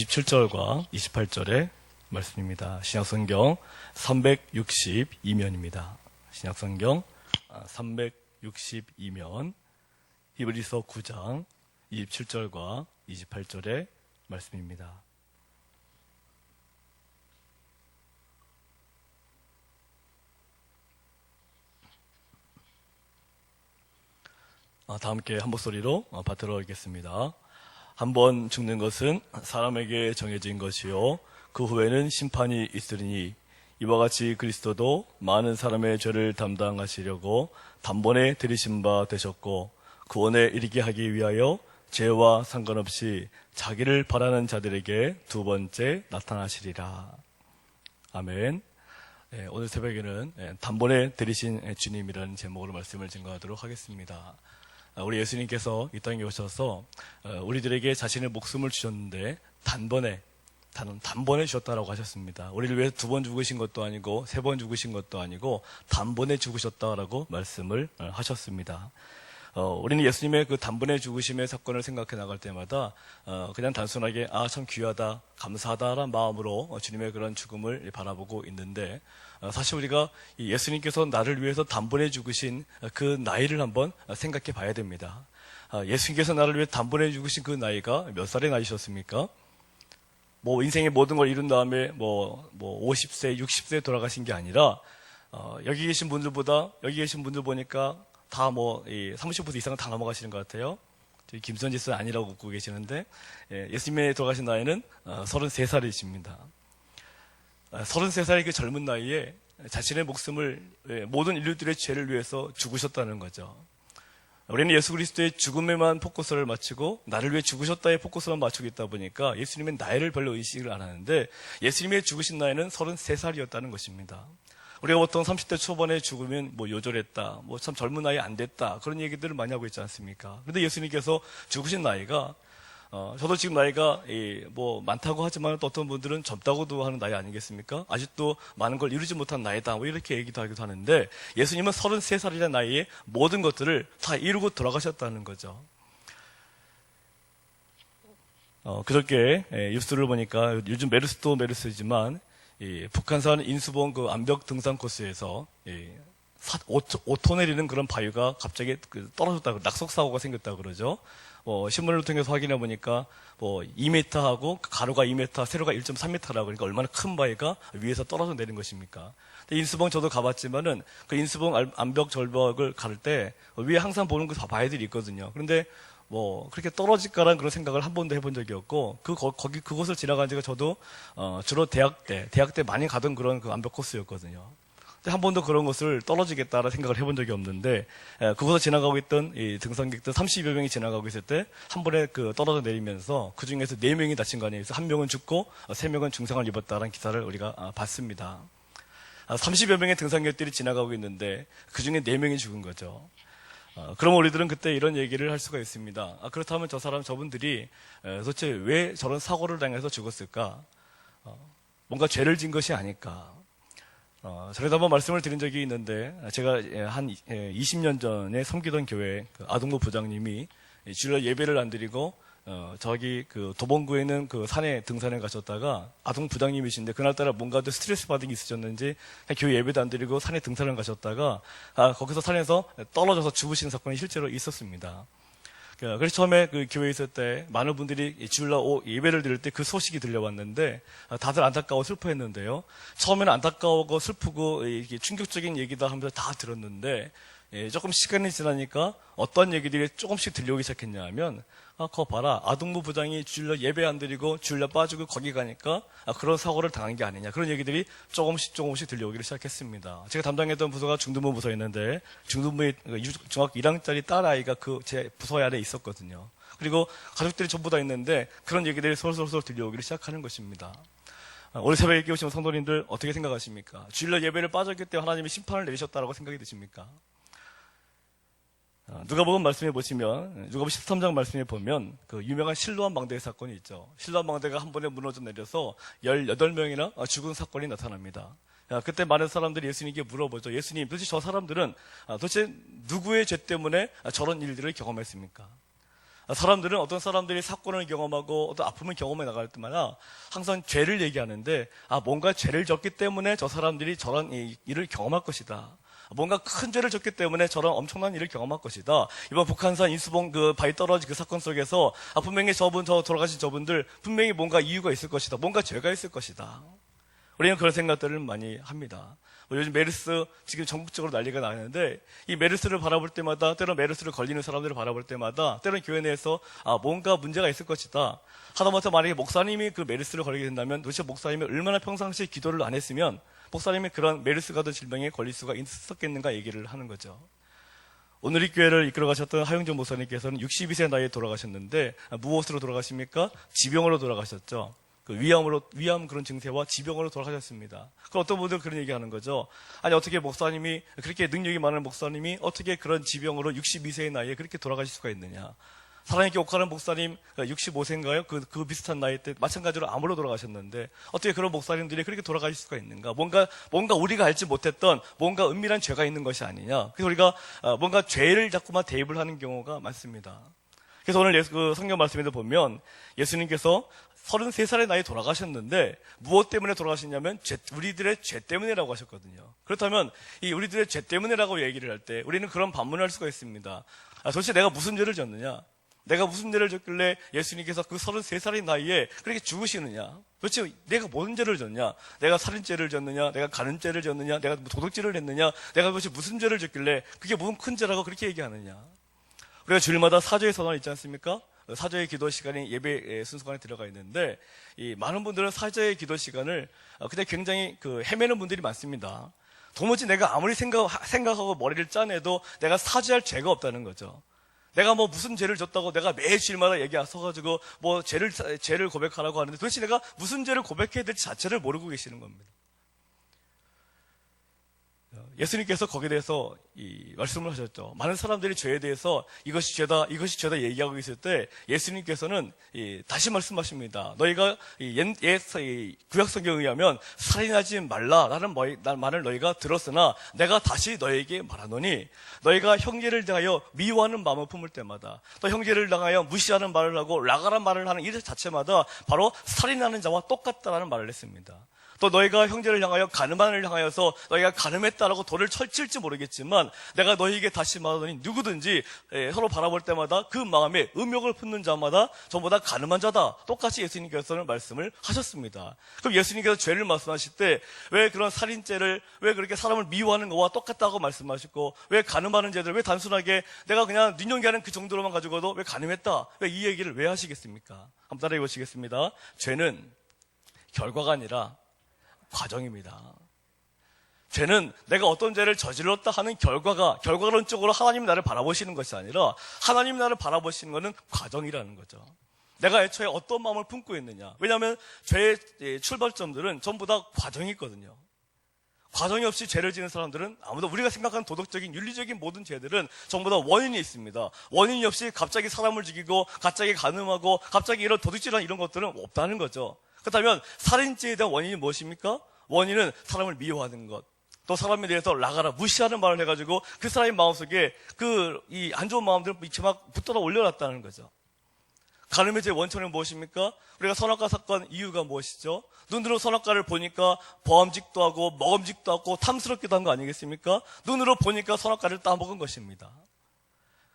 27절과 28절의 말씀입니다. 신약성경 362면입니다. 신약성경 362면 히브리서 9장 27절과 28절의 말씀입니다. 다 함께 한 목소리로 받들어 읽겠습니다. 한 번 죽는 것은 사람에게 정해진 것이요 그 후에는 심판이 있으리니 이와 같이 그리스도도 많은 사람의 죄를 담당하시려고 단번에 들이신 바 되셨고 구원에 이르게 하기 위하여 죄와 상관없이 자기를 바라는 자들에게 두 번째 나타나시리라. 아멘. 오늘 새벽에는 단번에 들이신 주님이라는 제목으로 말씀을 증거하도록 하겠습니다. 우리 예수님께서 이 땅에 오셔서 우리들에게 자신의 목숨을 주셨는데 단번에 주셨다라고 하셨습니다. 우리를 위해서 두 번 죽으신 것도 아니고 세 번 죽으신 것도 아니고 단번에 죽으셨다라고 말씀을 하셨습니다. 우리는 예수님의 그 단번에 죽으심의 사건을 생각해 나갈 때마다 그냥 단순하게 참 귀하다, 감사하다라는 마음으로 주님의 그런 죽음을 바라보고 있는데 사실 우리가 예수님께서 나를 위해서 단번에 죽으신 그 나이를 한번 생각해 봐야 됩니다. 예수님께서 나를 위해 단번에 죽으신 그 나이가 몇 살의 나이셨습니까? 인생의 모든 걸 이룬 다음에 50세, 60세에 돌아가신 게 아니라 여기 계신 분들 보니까 다 30% 이상은 다 넘어가시는 것 같아요. 김선지 씨 아니라고 웃고 계시는데 예수님의 돌아가신 나이는 33살이십니다. 33살의 그 젊은 나이에 자신의 목숨을 모든 인류들의 죄를 위해서 죽으셨다는 거죠. 우리는 예수 그리스도의 죽음에만 포커스를 맞추고 나를 위해 죽으셨다에 포커스만 맞추고 있다 보니까 예수님의 나이를 별로 의식을 안 하는데 예수님의 죽으신 나이는 33살이었다는 것입니다. 우리가 보통 30대 초반에 죽으면 요절했다, 참 젊은 나이 안 됐다 그런 얘기들을 많이 하고 있지 않습니까? 그런데 예수님께서 죽으신 나이가 저도 지금 나이가 많다고 하지만 또 어떤 분들은 젊다고도 하는 나이 아니겠습니까? 아직도 많은 걸 이루지 못한 나이다 이렇게 얘기도 하기도 하는데 예수님은 33살이라는 나이에 모든 것들을 다 이루고 돌아가셨다는 거죠. 그저께 뉴스를 보니까 요즘 메르스도 메르스지만 북한산 인수봉 그 암벽 등산 코스에서 5톤 내리는 그런 바위가 갑자기 떨어졌다고, 낙석사고가 생겼다고 그러죠. 신문을 통해서 확인해 보니까 2m하고 가로가 2m, 세로가 1.3m라고 그러니까 얼마나 큰 바위가 위에서 떨어져 내린 것입니까? 인수봉 저도 가봤지만은 그 인수봉 암벽 절벽을 갈 때 위에 항상 보는 그 바위들이 있거든요. 그런데 그렇게 떨어질까라는 그런 생각을 한 번도 해본 적이 없고, 그곳을 지나간 지가 저도, 주로 대학 때 많이 가던 그런 그 암벽 코스였거든요. 근데 한 번도 그런 것을 떨어지겠다라는 생각을 해본 적이 없는데, 그곳을 지나가고 있던 이 등산객들 30여 명이 지나가고 있을 때, 한 번에 떨어져 내리면서 그 중에서 4명이 다친 거 아니에요. 그래서 1명은 죽고, 3명은 중상을 입었다라는 기사를 우리가 봤습니다. 30여 명의 등산객들이 지나가고 있는데, 그 중에 4명이 죽은 거죠. 그럼 우리들은 그때 이런 얘기를 할 수가 있습니다. 그렇다면 저분들이 도대체 왜 저런 사고를 당해서 죽었을까? 뭔가 죄를 진 것이 아닐까? 전에도 한번 말씀을 드린 적이 있는데 제가 한 20년 전에 섬기던 교회 아동부 부장님이 주일 예배를 안 드리고 저기 도봉구에 있는 그 산에 등산에 가셨다가 아동 부장님이신데 그날따라 뭔가 또 스트레스 받은 게 있으셨는지 교회 예배도 안 드리고 산에 등산을 가셨다가 거기서 산에서 떨어져서 죽으시는 사건이 실제로 있었습니다. 그래서 처음에 그 교회에 있을 때 많은 분들이 주일날 예배를 드릴 때 그 소식이 들려왔는데 다들 안타까워 슬퍼했는데요. 처음에는 안타까우고 슬프고 이게 충격적인 얘기다 하면서 다 들었는데 조금 시간이 지나니까 어떤 얘기들이 조금씩 들려오기 시작했냐 하면 그거 봐라, 아동부 부장이 주일날 예배 안 드리고 주일날 빠지고 거기 가니까 그런 사고를 당한 게 아니냐, 그런 얘기들이 조금씩 들려오기를 시작했습니다. 제가 담당했던 부서가 중등부 부서였는데 중등부에 중학교 1학년짜리 딸아이가 제 부서 안에 있었거든요. 그리고 가족들이 전부 다 있는데 그런 얘기들이 솔솔 들려오기를 시작하는 것입니다. 오늘 새벽에 오신 성도님들 어떻게 생각하십니까? 주일날 예배를 빠졌기 때문에 하나님이 심판을 내리셨다라고 생각이 드십니까? 누가복음 말씀해 보시면, 누가복음 13장 말씀해 보면 그 유명한 실로암 망대 사건이 있죠. 실로암 망대가 한 번에 무너져 내려서 18명이나 죽은 사건이 나타납니다. 그때 많은 사람들이 예수님께 물어보죠. 예수님, 도대체 저 사람들은 도대체 누구의 죄 때문에 저런 일들을 경험했습니까? 사람들은 어떤 사람들이 사건을 경험하고 어떤 아픔을 경험해 나갈 때마다 항상 죄를 얘기하는데 뭔가 죄를 졌기 때문에 저 사람들이 저런 일을 경험할 것이다. 뭔가 큰 죄를 졌기 때문에 저런 엄청난 일을 경험할 것이다. 이번 북한산 인수봉 바위 떨어진 그 사건 속에서 분명히 돌아가신 저분들 분명히 뭔가 이유가 있을 것이다. 뭔가 죄가 있을 것이다. 우리는 그런 생각들을 많이 합니다. 요즘 메르스 지금 전국적으로 난리가 나는데 이 메르스를 바라볼 때마다 때론 메르스를 걸리는 사람들을 바라볼 때마다 때론 교회 내에서 뭔가 문제가 있을 것이다. 하다못해 만약에 목사님이 그 메르스를 걸리게 된다면 도대체 목사님이 얼마나 평상시에 기도를 안 했으면 목사님이 그런 메르스 같은 질병에 걸릴 수가 있었겠는가 얘기를 하는 거죠. 오늘 이 교회를 이끌어 가셨던 하용준 목사님께서는 62세 나이에 돌아가셨는데 무엇으로 돌아가십니까? 지병으로 돌아가셨죠. 위암 그런 증세와 지병으로 돌아가셨습니다. 그럼 어떤 분들은 그런 얘기 하는 거죠. 아니, 어떻게 목사님이, 그렇게 능력이 많은 목사님이 어떻게 그런 지병으로 62세의 나이에 그렇게 돌아가실 수가 있느냐. 사랑의 옥하는 목사님 65세인가요? 그 비슷한 나이 때 마찬가지로 암으로 돌아가셨는데 어떻게 그런 목사님들이 그렇게 돌아가실 수가 있는가? 뭔가 우리가 알지 못했던 뭔가 은밀한 죄가 있는 것이 아니냐. 그래서 우리가 뭔가 죄를 자꾸만 대입을 하는 경우가 많습니다. 그래서 오늘 그 성경 말씀에도 보면 예수님께서 33살의 나이에 돌아가셨는데 무엇 때문에 돌아가셨냐면 우리들의 죄 때문이라고 하셨거든요. 그렇다면 이 우리들의 죄 때문이라고 얘기를 할 때 우리는 그런 반문을 할 수가 있습니다. 도대체 내가 무슨 죄를 졌느냐? 내가 무슨 죄를 졌길래 예수님께서 그 33살의 나이에 그렇게 죽으시느냐? 도대체 내가 뭔 죄를 졌냐? 내가 살인죄를 졌느냐? 내가 간음죄를 졌느냐? 내가 도둑질을 했느냐? 내가 도대체 무슨 죄를 졌길래 그게 무슨 큰 죄라고 그렇게 얘기하느냐? 우리가 주일마다 사죄의 선언 있지 않습니까? 사죄의 기도 시간이 예배 순서관에 들어가 있는데 이 많은 분들은 사죄의 기도 시간을 그냥 굉장히 헤매는 분들이 많습니다. 도무지 내가 아무리 생각하고 머리를 짜내도 내가 사죄할 죄가 없다는 거죠. 내가 무슨 죄를 졌다고 내가 매 주일마다 얘기 서가지고 죄를 고백하라고 하는데 도대체 내가 무슨 죄를 고백해야 될지 자체를 모르고 계시는 겁니다. 예수님께서 거기에 대해서 말씀을 하셨죠. 많은 사람들이 죄에 대해서 이것이 죄다 얘기하고 있을 때 예수님께서는 다시 말씀하십니다. 너희가 구약 성경에 의하면 살인하지 말라라는 말을 너희가 들었으나 내가 다시 너희에게 말하노니 너희가 형제를 향하여 미워하는 마음을 품을 때마다 또 형제를 향하여 무시하는 말을 하고 라가란 말을 하는 일 자체마다 바로 살인하는 자와 똑같다라는 말을 했습니다. 또 너희가 형제를 향하여 간음한을 향하여서 너희가 간음했다라고 돌을 칠지 모르겠지만 내가 너희에게 다시 말하노니 누구든지 서로 바라볼 때마다 그 마음에 음욕을 품는 자마다 전부 다 간음한 자다. 똑같이 예수님께서는 말씀을 하셨습니다. 그럼 예수님께서 죄를 말씀하실 때 왜 그런 살인죄를 왜 그렇게 사람을 미워하는 것과 똑같다고 말씀하시고 왜 간음하는 죄들 왜 단순하게 내가 그냥 눈연기하는 그 정도로만 가지고도 왜 간음했다. 왜 이 얘기를 왜 하시겠습니까? 한번 따라해 보시겠습니다. 죄는 결과가 아니라 과정입니다. 죄는 내가 어떤 죄를 저질렀다 하는 결과론적으로 하나님이 나를 바라보시는 것이 아니라 하나님이 나를 바라보시는 것은 과정이라는 거죠. 내가 애초에 어떤 마음을 품고 있느냐. 왜냐하면 죄의 출발점들은 전부 다 과정이 있거든요. 과정이 없이 죄를 지는 사람들은 아무도 우리가 생각하는 도덕적인 윤리적인 모든 죄들은 전부 다 원인이 있습니다. 원인이 없이 갑자기 사람을 죽이고 갑자기 간음하고 갑자기 이런 도둑질하는 이런 것들은 없다는 거죠. 그렇다면 살인죄에 대한 원인이 무엇입니까? 원인은 사람을 미워하는 것. 또 사람에 대해서 라가라 무시하는 말을 해가지고 그 사람의 마음속에 이 안 좋은 마음들을 이렇게 막 붙들어 올려놨다는 거죠. 간음의 죄 원천은 무엇입니까? 우리가 선악과 사건 이유가 무엇이죠? 눈으로 선악과를 보니까 보암직도 하고 먹음직도 하고 탐스럽기도 한 거 아니겠습니까? 눈으로 보니까 선악과를 따먹은 것입니다.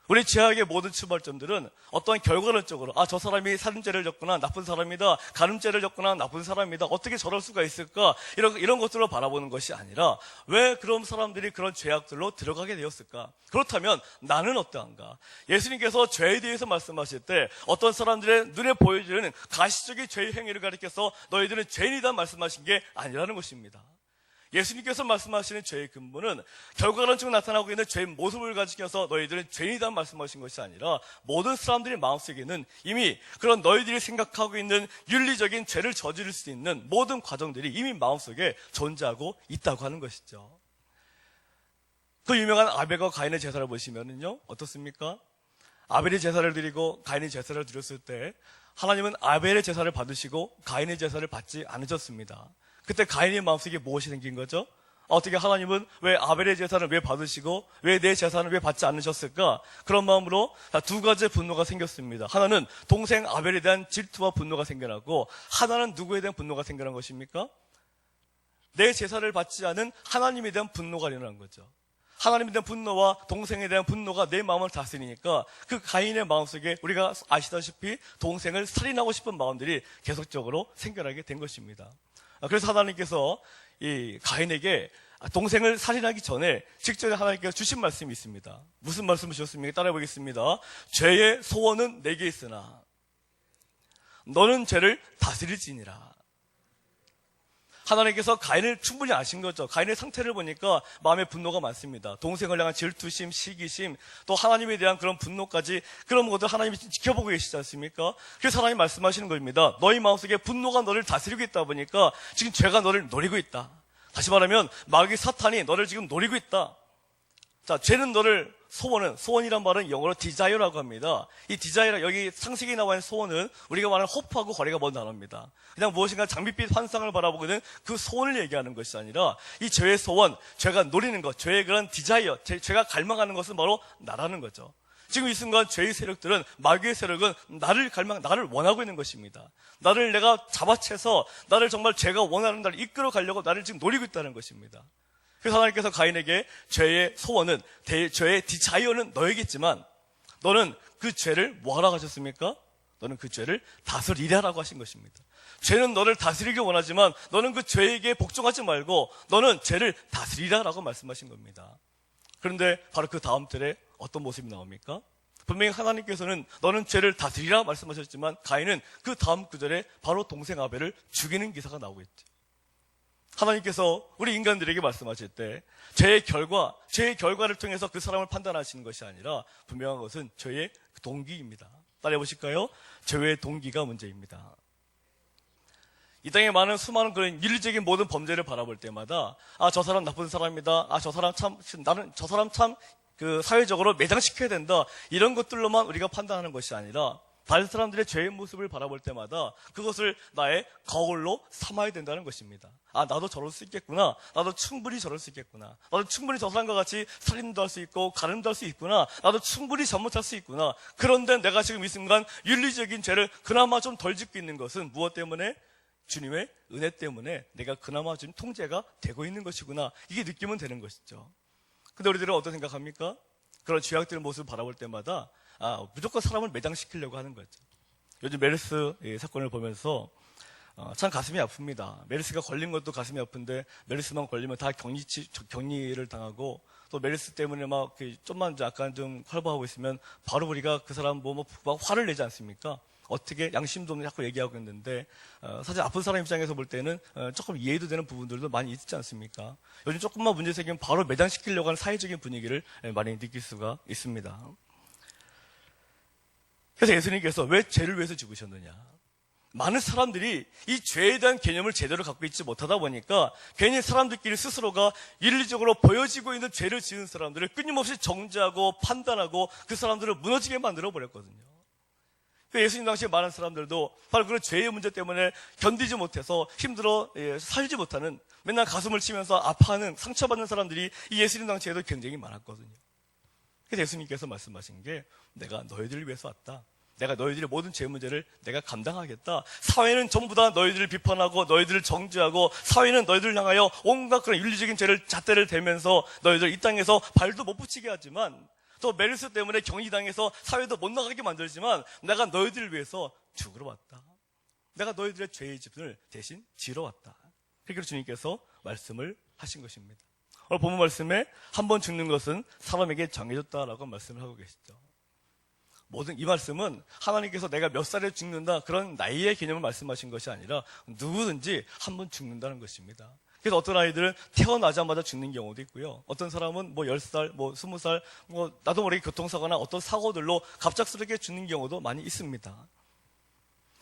우리 죄악의 모든 출발점들은 어떠한 결과론적으로 저 사람이 살인죄를 졌구나 나쁜 사람이다. 간음죄를 졌구나 나쁜 사람이다. 어떻게 저럴 수가 있을까? 이런 것들로 바라보는 것이 아니라 왜 그런 사람들이 그런 죄악들로 들어가게 되었을까? 그렇다면 나는 어떠한가? 예수님께서 죄에 대해서 말씀하실 때 어떤 사람들의 눈에 보여지는 가시적인 죄의 행위를 가리켜서 너희들은 죄인이다 말씀하신 게 아니라는 것입니다. 예수님께서 말씀하시는 죄의 근본은 결과론적으로 나타나고 있는 죄의 모습을 가지켜서 너희들은 죄인이다 말씀하신 것이 아니라 모든 사람들의 마음속에는 이미 그런 너희들이 생각하고 있는 윤리적인 죄를 저지를 수 있는 모든 과정들이 이미 마음속에 존재하고 있다고 하는 것이죠. 그 유명한 아벨과 가인의 제사를 보시면은요 어떻습니까? 아벨이 제사를 드리고 가인이 제사를 드렸을 때 하나님은 아벨의 제사를 받으시고 가인의 제사를 받지 않으셨습니다. 그때 가인의 마음속에 무엇이 생긴 거죠? 어떻게 하나님은 왜 아벨의 제사를 왜 받으시고 왜 내 제사는 왜 받지 않으셨을까? 그런 마음으로 두 가지의 분노가 생겼습니다. 하나는 동생 아벨에 대한 질투와 분노가 생겨나고, 하나는 누구에 대한 분노가 생겨난 것입니까? 내 제사를 받지 않은 하나님에 대한 분노가 일어난 거죠. 하나님에 대한 분노와 동생에 대한 분노가 내 마음을 다스리니까 그 가인의 마음속에 우리가 아시다시피 동생을 살인하고 싶은 마음들이 계속적으로 생겨나게 된 것입니다. 그래서 하나님께서 이 가인에게 동생을 살인하기 전에 직전에 하나님께서 주신 말씀이 있습니다. 무슨 말씀을 주셨습니까? 따라해 보겠습니다. 죄의 소원은 내게 있으나 너는 죄를 다스릴지니라. 하나님께서 가인을 충분히 아신 거죠. 가인의 상태를 보니까 마음에 분노가 많습니다. 동생을 향한 질투심, 시기심, 또 하나님에 대한 그런 분노까지, 그런 것들 하나님이 지켜보고 계시지 않습니까? 그래서 하나님 말씀하시는 겁니다. 너희 마음속에 분노가 너를 다스리고 있다 보니까 지금 죄가 너를 노리고 있다. 다시 말하면 마귀 사탄이 너를 지금 노리고 있다. 자, 죄는 너를 소원이란 말은 영어로 디자이어라고 합니다. 이 디자이어, 여기 상식에 나와 있는 소원은 우리가 말하는 호프하고 거리가 먼 단어입니다. 그냥 무엇인가 장밋빛 환상을 바라보고 있는 그 소원을 얘기하는 것이 아니라, 이 죄의 소원, 죄가 노리는 것, 죄의 그런 디자이어, 죄가 갈망하는 것은 바로 나라는 거죠. 지금 이 순간 죄의 세력들은, 마귀의 세력은 나를 원하고 있는 것입니다. 나를 내가 잡아채서 나를 정말 죄가 원하는 나를 이끌어 가려고 나를 지금 노리고 있다는 것입니다. 그래서 하나님께서 가인에게 죄의 소원은, 죄의 디자이어는 너에게있지만 너는 그 죄를 뭐하라고 하셨습니까? 너는 그 죄를 다스리라라고 하신 것입니다. 죄는 너를 다스리길 원하지만 너는 그 죄에게 복종하지 말고 너는 죄를 다스리라라고 말씀하신 겁니다. 그런데 바로 그 다음 절에 어떤 모습이 나옵니까? 분명히 하나님께서는 너는 죄를 다스리라 말씀하셨지만 가인은 그 다음 구절에 바로 동생 아벨을 죽이는 기사가 나오고 있죠. 하나님께서 우리 인간들에게 말씀하실 때 죄의 결과를 통해서 그 사람을 판단하시는 것이 아니라 분명한 것은 죄의 동기입니다. 따라해 보실까요? 죄의 동기가 문제입니다. 이 땅에 많은 수많은 그런 윤리적인 모든 범죄를 바라볼 때마다 저 사람 나쁜 사람이다. 저 사람 참 사회적으로 매장시켜야 된다. 이런 것들로만 우리가 판단하는 것이 아니라 다른 사람들의 죄의 모습을 바라볼 때마다 그것을 나의 거울로 삼아야 된다는 것입니다. 나도 저럴 수 있겠구나. 나도 충분히 저럴 수 있겠구나. 나도 충분히 저 사람과 같이 살인도 할 수 있고 가늠도 할 수 있구나. 나도 충분히 잘못할 수 있구나. 그런데 내가 지금 이 순간 윤리적인 죄를 그나마 좀 덜 짓고 있는 것은 무엇 때문에? 주님의 은혜 때문에 내가 그나마 지금 통제가 되고 있는 것이구나. 이게 느끼면 되는 것이죠. 근데 우리들은 어떤 생각합니까? 그런 죄악들의 모습을 바라볼 때마다 무조건 사람을 매장시키려고 하는 거죠. 요즘 메르스 사건을 보면서 참 가슴이 아픕니다. 메르스가 걸린 것도 가슴이 아픈데 메르스만 걸리면 다 격리를 당하고, 또 메르스 때문에 막 좀만 약간 좀 활보하고 있으면 바로 우리가 그 사람 막 화를 내지 않습니까? 어떻게 양심도 없는 자꾸 얘기하고 있는데 사실 아픈 사람 입장에서 볼 때는 조금 이해도 되는 부분들도 많이 있지 않습니까? 요즘 조금만 문제 생기면 바로 매장시키려고 하는 사회적인 분위기를 많이 느낄 수가 있습니다. 그래서 예수님께서 왜 죄를 위해서 죽으셨느냐? 많은 사람들이 이 죄에 대한 개념을 제대로 갖고 있지 못하다 보니까 괜히 사람들끼리 스스로가 윤리적으로 보여지고 있는 죄를 지은 사람들을 끊임없이 정죄하고 판단하고 그 사람들을 무너지게 만들어 버렸거든요. 예수님 당시에 많은 사람들도 바로 그런 죄의 문제 때문에 견디지 못해서 힘들어 살지 못하는, 맨날 가슴을 치면서 아파하는, 상처받는 사람들이 이 예수님 당시에도 굉장히 많았거든요. 그래서 예수님께서 말씀하신 게 내가 너희들을 위해서 왔다. 내가 너희들의 모든 죄 문제를 내가 감당하겠다. 사회는 전부 다 너희들을 비판하고 너희들을 정죄하고 사회는 너희들을 향하여 온갖 그런 윤리적인 죄를 잣대를 대면서 너희들 이 땅에서 발도 못 붙이게 하지만, 또 메르스 때문에 격리당해서 사회도 못 나가게 만들지만 내가 너희들을 위해서 죽으러 왔다. 내가 너희들의 죄의 집을 대신 지러 왔다. 그렇게 주님께서 말씀을 하신 것입니다. 오늘 본문 말씀에 한 번 죽는 것은 사람에게 정해졌다라고 말씀을 하고 계시죠. 이 말씀은 하나님께서 내가 몇 살에 죽는다 그런 나이의 개념을 말씀하신 것이 아니라 누구든지 한 번 죽는다는 것입니다. 그래서 어떤 아이들은 태어나자마자 죽는 경우도 있고요. 어떤 사람은 10살, 20살, 나도 모르게 교통사고나 어떤 사고들로 갑작스럽게 죽는 경우도 많이 있습니다.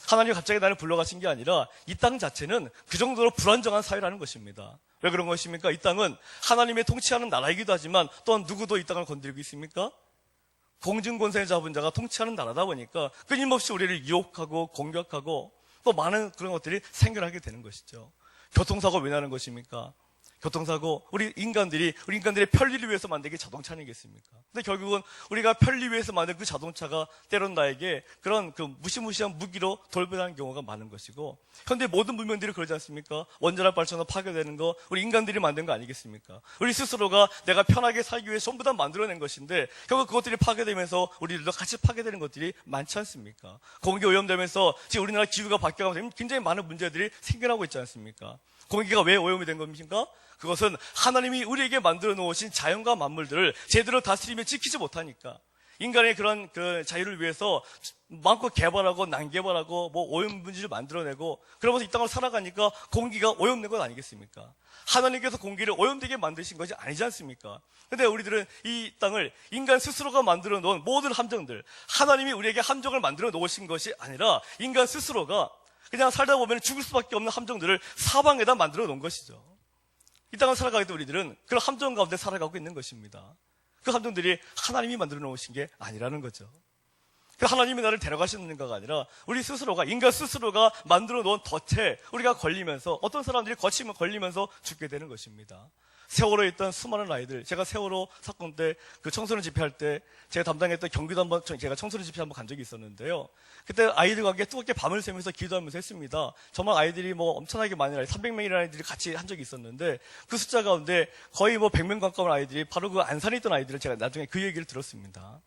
하나님이 갑자기 나를 불러가신 게 아니라 이 땅 자체는 그 정도로 불안정한 사회라는 것입니다. 왜 그런 것입니까? 이 땅은 하나님의 통치하는 나라이기도 하지만 또한 누구도 이 땅을 건드리고 있습니까? 공중권세 잡은 자가 통치하는 나라다 보니까 끊임없이 우리를 유혹하고 공격하고 또 많은 그런 것들이 생겨나게 되는 것이죠. 교통사고 왜 나는 것입니까? 교통사고, 우리 인간들의 편리를 위해서 만든 게 자동차 아니겠습니까? 근데 결국은 우리가 편리 위해서 만든 그 자동차가 때론 나에게 그런 그 무시무시한 무기로 돌변하는 경우가 많은 것이고, 현대 모든 문명들이 그러지 않습니까? 원자력 발전소 파괴되는 거, 우리 인간들이 만든 거 아니겠습니까? 우리 스스로가 내가 편하게 살기 위해 전부 다 만들어낸 것인데, 결국 그것들이 파괴되면서 우리들도 같이 파괴되는 것들이 많지 않습니까? 공기 오염되면서 지금 우리나라 기후가 바뀌어가면서 굉장히 많은 문제들이 생겨나고 있지 않습니까? 공기가 왜 오염이 된 겁니까? 그것은 하나님이 우리에게 만들어 놓으신 자연과 만물들을 제대로 다스리며 지키지 못하니까, 인간의 그런 그 자유를 위해서 마음껏 개발하고 난개발하고 뭐 오염 분지를 만들어내고 그러면서 이 땅을 살아가니까 공기가 오염된 것 아니겠습니까? 하나님께서 공기를 오염되게 만드신 것이 아니지 않습니까? 근데 우리들은 이 땅을 인간 스스로가 만들어 놓은 모든 함정들, 하나님이 우리에게 함정을 만들어 놓으신 것이 아니라 인간 스스로가 그냥 살다 보면 죽을 수밖에 없는 함정들을 사방에다 만들어 놓은 것이죠. 이 땅을 살아가기 때문에 우리들은 그런 함정 가운데 살아가고 있는 것입니다. 그 함정들이 하나님이 만들어 놓으신 게 아니라는 거죠. 그 하나님이 나를 데려가시는가가 아니라 우리 스스로가, 인간 스스로가 만들어 놓은 덫에 우리가 걸리면서, 어떤 사람들이 거치면 걸리면서 죽게 되는 것입니다. 세월호에 있던 수많은 아이들, 제가 세월호 사건 때 그 청소년 집회할 때 제가 담당했던 경기도 한번, 제가 청소년 집회 한번 간 적이 있었는데요. 그때 아이들과 함께 뜨겁게 밤을 새면서 기도하면서 했습니다. 정말 아이들이 뭐 엄청나게 많은 아이, 300명이라는 아이들이 같이 한 적이 있었는데, 그 숫자 가운데 거의 뭐 100명 가까운 아이들이 바로 그 안산에 있던 아이들을 제가 나중에 그 얘기를 들었습니다.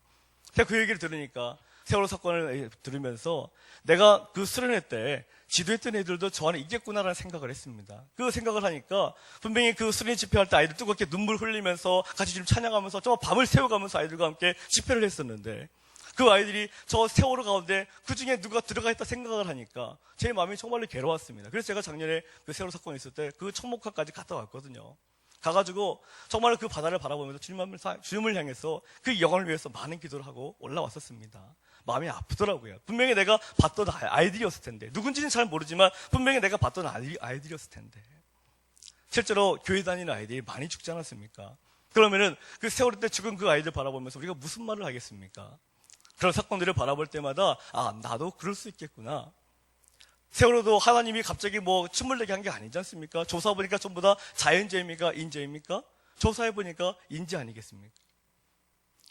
제가 그 얘기를 들으니까, 세월호 사건을 들으면서 내가 그 수련회 때 지도했던 애들도 저 안에 있겠구나라는 생각을 했습니다. 그 생각을 하니까 분명히 그 수련회 집회할 때 아이들 뜨겁게 눈물 흘리면서 같이 좀 찬양하면서 정말 밤을 새워가면서 아이들과 함께 집회를 했었는데, 그 아이들이 저 세월호 가운데 그 중에 누가 들어가 있다 생각을 하니까 제 마음이 정말로 괴로웠습니다. 그래서 제가 작년에 그 세월호 사건이 있을 때 그 청목항까지 갔다 왔거든요. 가가지고 정말 그 바다를 바라보면서 주님을 향해서 그 영혼을 위해서 많은 기도를 하고 올라왔었습니다. 마음이 아프더라고요. 분명히 내가 봤던 아이들이었을 텐데, 누군지는 잘 모르지만 분명히 내가 봤던 아이들이었을 텐데, 실제로 교회 다니는 아이들이 많이 죽지 않았습니까? 그러면은 그 세월호 때 죽은 그 아이들 바라보면서 우리가 무슨 말을 하겠습니까? 그런 사건들을 바라볼 때마다 나도 그럴 수 있겠구나. 세월호도 하나님이 갑자기 뭐 춤을 내게 한 게 아니지 않습니까? 조사해보니까 전부 다 자연재해입니까? 인재입니까? 조사해보니까 인재 아니겠습니까?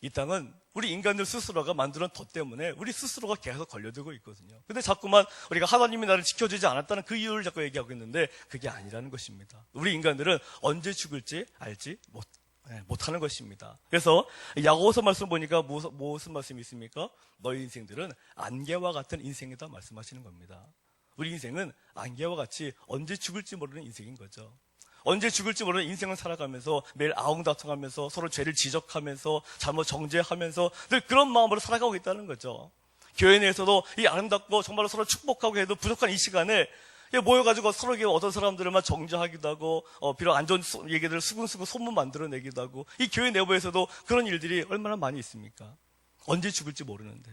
이 땅은 우리 인간들 스스로가 만드는 덫 때문에 우리 스스로가 계속 걸려들고 있거든요. 근데 자꾸만 우리가 하나님이 나를 지켜주지 않았다는 그 이유를 자꾸 얘기하고 있는데, 그게 아니라는 것입니다. 우리 인간들은 언제 죽을지 알지 못하는 것입니다. 그래서 야고보서 말씀 보니까 무슨 말씀이 있습니까? 너희 인생들은 안개와 같은 인생이다 말씀하시는 겁니다. 우리 인생은 안개와 같이 언제 죽을지 모르는 인생인 거죠. 언제 죽을지 모르는 인생을 살아가면서 매일 아웅다퉁하면서 서로 죄를 지적하면서 잘못 정죄하면서 늘 그런 마음으로 살아가고 있다는 거죠. 교회 내에서도 이 아름답고 정말로 서로 축복하고 해도 부족한 이 시간에 모여가지고 서로 어떤 사람들만 정죄하기도 하고, 비록 안 좋은 얘기들을 수근수근 소문 만들어내기도 하고, 이 교회 내부에서도 그런 일들이 얼마나 많이 있습니까? 언제 죽을지 모르는데.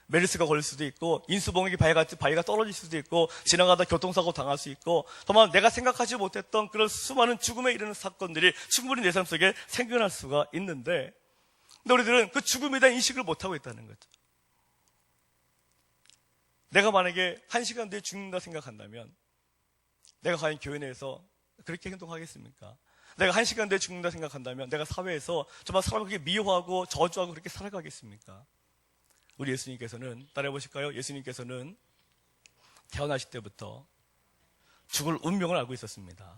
메르스가 걸릴 수도 있고, 인수봉액이 바위가 떨어질 수도 있고, 지나가다 교통사고 당할 수 있고, 정말 내가 생각하지 못했던 그런 수많은 죽음에 이르는 사건들이 충분히 내 삶 속에 생겨날 수가 있는데, 근데 우리들은 그 죽음에 대한 인식을 못하고 있다는 거죠. 내가 만약에 1시간 뒤에 죽는다 생각한다면 내가 과연 교회 내에서 그렇게 행동하겠습니까? 내가 1시간 뒤에 죽는다 생각한다면 내가 사회에서 정말 사람을 그렇게 미워하고 저주하고 그렇게 살아가겠습니까? 우리 예수님께서는, 따라해 보실까요? 예수님께서는 태어나실 때부터 죽을 운명을 알고 있었습니다.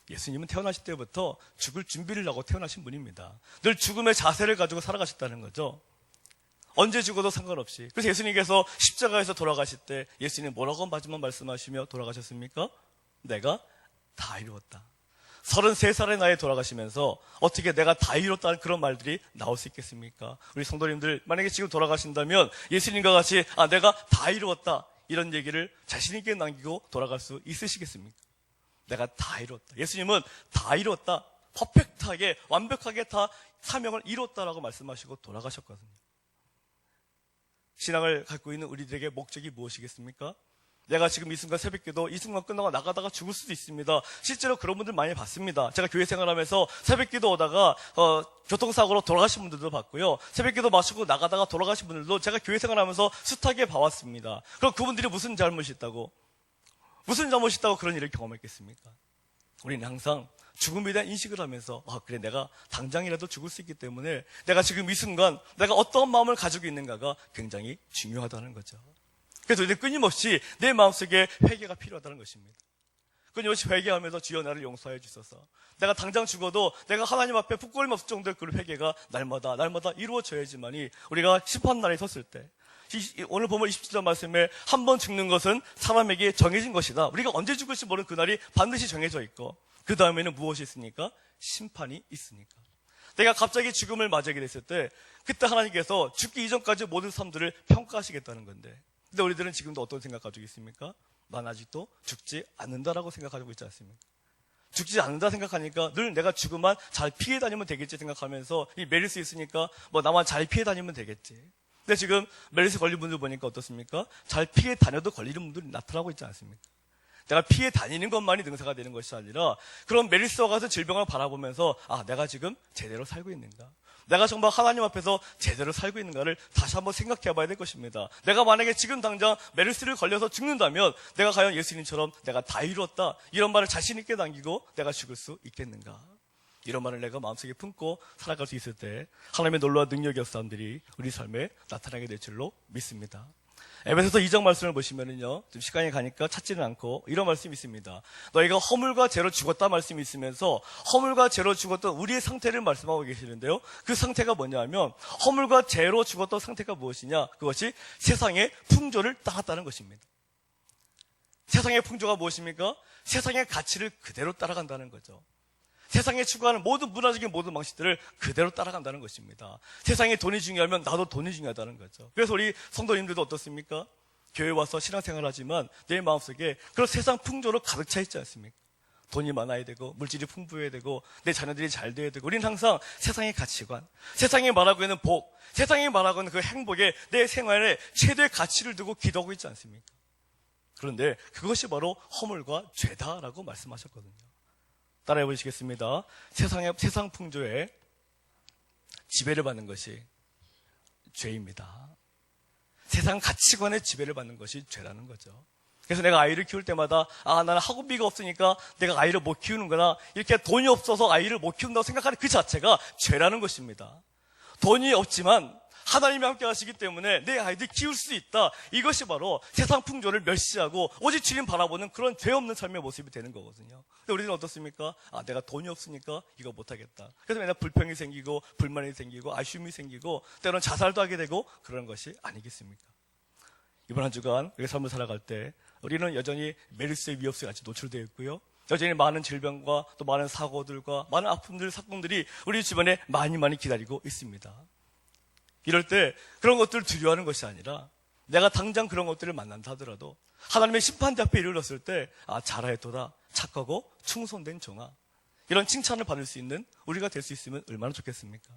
예수님은 태어나실 때부터 죽을 준비를 하고 태어나신 분입니다. 늘 죽음의 자세를 가지고 살아가셨다는 거죠. 언제 죽어도 상관없이. 그래서 예수님께서 십자가에서 돌아가실 때 예수님 뭐라고 마지막 말씀하시며 돌아가셨습니까? 내가 다 이루었다. 33살의 나이에 돌아가시면서 어떻게 내가 다 이뤘다는 그런 말들이 나올 수 있겠습니까? 우리 성도님들 만약에 지금 돌아가신다면 예수님과 같이 내가 다 이루었다 이런 얘기를 자신 있게 남기고 돌아갈 수 있으시겠습니까? 내가 다 이뤘다. 예수님은 다 이뤘다. 퍼펙트하게 완벽하게 다 사명을 이뤘다라고 말씀하시고 돌아가셨거든요. 신앙을 갖고 있는 우리들에게 목적이 무엇이겠습니까? 내가 지금 이 순간 새벽기도 이 순간 끝나고 나가다가 죽을 수도 있습니다. 실제로 그런 분들 많이 봤습니다. 제가 교회 생활하면서 새벽기도 오다가 교통사고로 돌아가신 분들도 봤고요. 새벽기도 마치고 나가다가 돌아가신 분들도 제가 교회 생활하면서 숱하게 봐왔습니다. 그럼 그분들이 무슨 잘못이 있다고 그런 일을 경험했겠습니까? 우리는 항상 죽음에 대한 인식을 하면서 그래 내가 당장이라도 죽을 수 있기 때문에 내가 지금 이 순간 내가 어떤 마음을 가지고 있는가가 굉장히 중요하다는 거죠. 그래서 우리는 끊임없이 내 마음속에 회개가 필요하다는 것입니다. 끊임없이 회개하면서 주여 나를 용서해 주소서. 내가 당장 죽어도 내가 하나님 앞에 부끄러움 없을 정도의 그 회개가 날마다 이루어져야지만이 우리가 심판날에 섰을 때 오늘 보면 27절 말씀에 한 번 죽는 것은 사람에게 정해진 것이다. 우리가 언제 죽을지 모르는 그날이 반드시 정해져 있고 그 다음에는 무엇이 있으니까? 심판이 있으니까. 내가 갑자기 죽음을 맞이하게 됐을 때 그때 하나님께서 죽기 이전까지 모든 삶들을 평가하시겠다는 건데 근데 우리들은 지금도 어떤 생각 가지고 있습니까? 난 아직도 죽지 않는다라고 생각하고 있지 않습니까? 죽지 않는다 생각하니까 늘 내가 죽음만 잘 피해 다니면 되겠지 생각하면서 이 메르스 있으니까 나만 잘 피해 다니면 되겠지. 근데 지금 메르스 걸린 분들 보니까 어떻습니까? 잘 피해 다녀도 걸리는 분들이 나타나고 있지 않습니까? 내가 피해 다니는 것만이 능사가 되는 것이 아니라 그런 메르스와 같은 질병을 바라보면서 내가 지금 제대로 살고 있는가? 내가 정말 하나님 앞에서 제대로 살고 있는가를 다시 한번 생각해 봐야 될 것입니다. 내가 만약에 지금 당장 메르스를 걸려서 죽는다면 내가 과연 예수님처럼 내가 다 이루었다 이런 말을 자신 있게 남기고 내가 죽을 수 있겠는가? 이런 말을 내가 마음속에 품고 살아갈 수 있을 때 하나님의 놀라운 능력의 역사들이 우리 삶에 나타나게 될 줄로 믿습니다. 에베소서 2장 말씀을 보시면은요, 좀 시간이 가니까 찾지는 않고 이런 말씀이 있습니다. 너희가 허물과 죄로 죽었다 말씀이 있으면서 허물과 죄로 죽었던 우리의 상태를 말씀하고 계시는데요. 그 상태가 뭐냐면 허물과 죄로 죽었던 상태가 무엇이냐? 그것이 세상의 풍조를 따랐다는 것입니다. 세상의 풍조가 무엇입니까? 세상의 가치를 그대로 따라간다는 거죠. 세상에 추구하는 모든 문화적인 모든 방식들을 그대로 따라간다는 것입니다. 세상에 돈이 중요하면 나도 돈이 중요하다는 거죠. 그래서 우리 성도님들도 어떻습니까? 교회 와서 신앙생활을 하지만 내 마음속에 그런 세상 풍조로 가득 차 있지 않습니까? 돈이 많아야 되고 물질이 풍부해야 되고 내 자녀들이 잘 돼야 되고 우리는 항상 세상의 가치관, 세상이 말하고 있는 복, 세상이 말하고 있는 그 행복에 내 생활에 최대의 가치를 두고 기도하고 있지 않습니까? 그런데 그것이 바로 허물과 죄다라고 말씀하셨거든요. 따라해 보시겠습니다. 세상 풍조에 지배를 받는 것이 죄입니다. 세상 가치관에 지배를 받는 것이 죄라는 거죠. 그래서 내가 아이를 키울 때마다 나는 학원비가 없으니까 내가 아이를 못 키우는구나. 이렇게 돈이 없어서 아이를 못 키운다고 생각하는 그 자체가 죄라는 것입니다. 돈이 없지만 하나님이 함께 하시기 때문에 내 아이들 키울 수 있다. 이것이 바로 세상 풍조를 멸시하고 오직 주님 바라보는 그런 죄 없는 삶의 모습이 되는 거거든요. 근데 우리는 어떻습니까? 내가 돈이 없으니까 이거 못하겠다. 그래서 맨날 불평이 생기고 불만이 생기고 아쉬움이 생기고 때로는 자살도 하게 되고 그런 것이 아니겠습니까? 이번 한 주간 우리가 삶을 살아갈 때 우리는 여전히 메르스의 위협에 같이 노출되어 있고요. 여전히 많은 질병과 또 많은 사고들과 많은 아픔들, 사건들이 우리 주변에 많이 기다리고 있습니다. 이럴 때 그런 것들을 두려워하는 것이 아니라 내가 당장 그런 것들을 만난다 하더라도 하나님의 심판대 앞에 이르렀을 때 잘하였도다 착하고 충성된 종아 이런 칭찬을 받을 수 있는 우리가 될 수 있으면 얼마나 좋겠습니까?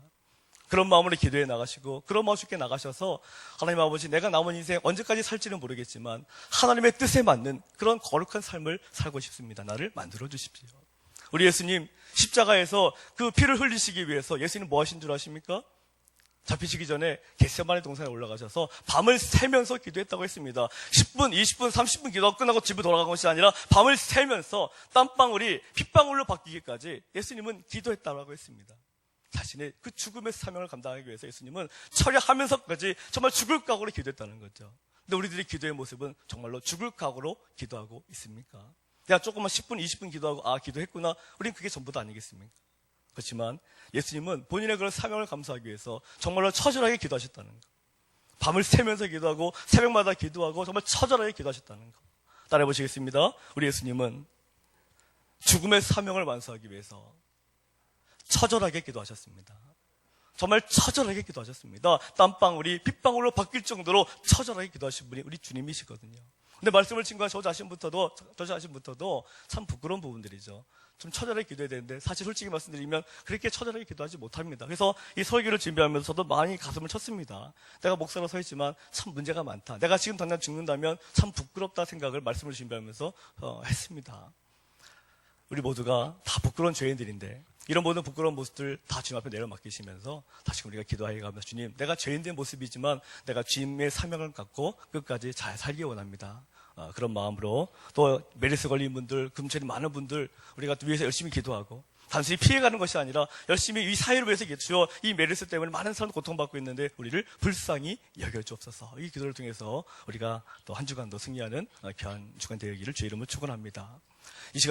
그런 마음으로 기도해 나가시고 그런 마음 쉽게 나가셔서 하나님 아버지 내가 남은 인생 언제까지 살지는 모르겠지만 하나님의 뜻에 맞는 그런 거룩한 삶을 살고 싶습니다. 나를 만들어 주십시오. 우리 예수님 십자가에서 그 피를 흘리시기 위해서 예수님 뭐 하신 줄 아십니까? 잡히시기 전에 겟세마네 동산에 올라가셔서 밤을 새면서 기도했다고 했습니다. 10분, 20분, 30분 기도가 끝나고 집에 돌아간 것이 아니라 밤을 새면서 땀방울이 핏방울로 바뀌기까지 예수님은 기도했다고 했습니다. 자신의 그 죽음의 사명을 감당하기 위해서 예수님은 처리하면서까지 정말 죽을 각오로 기도했다는 거죠. 근데 우리들의 기도의 모습은 정말로 죽을 각오로 기도하고 있습니까? 내가 조금만 10분, 20분 기도하고 기도했구나. 우린 그게 전부도 아니겠습니까? 그렇지만 예수님은 본인의 그런 사명을 감수하기 위해서 정말로 처절하게 기도하셨다는 것. 밤을 새면서 기도하고 새벽마다 기도하고 정말 처절하게 기도하셨다는 것. 따라해 보시겠습니다. 우리 예수님은 죽음의 사명을 완수하기 위해서 처절하게 기도하셨습니다. 정말 처절하게 기도하셨습니다. 땀방울이 핏방울로 바뀔 정도로 처절하게 기도하신 분이 우리 주님이시거든요. 근데 말씀을 친구한 저 자신부터도 참 부끄러운 부분들이죠. 좀 처절하게 기도해야 되는데 사실 솔직히 말씀드리면 그렇게 처절하게 기도하지 못합니다. 그래서 이 설교를 준비하면서 저도 많이 가슴을 쳤습니다. 내가 목사로 서 있지만 참 문제가 많다. 내가 지금 당장 죽는다면 참 부끄럽다 생각을 말씀을 준비하면서 했습니다. 우리 모두가 다 부끄러운 죄인들인데 이런 모든 부끄러운 모습들 다 주님 앞에 내려맡기시면서 다시 우리가 기도하여 가면서 주님 내가 죄인된 모습이지만 내가 주님의 사명을 갖고 끝까지 잘 살기 원합니다. 그런 마음으로 또 메르스 걸린 분들, 금천이 많은 분들 우리가 또 위해서 열심히 기도하고 단순히 피해가는 것이 아니라 열심히 이 사회를 위해서 주여 이 메르스 때문에 많은 사람들 고통받고 있는데 우리를 불쌍히 여겨주옵소서. 이 기도를 통해서 우리가 또 한 주간도 승리하는 귀한 주간 되기를 주의 이름으로 축원합니다. 이 시간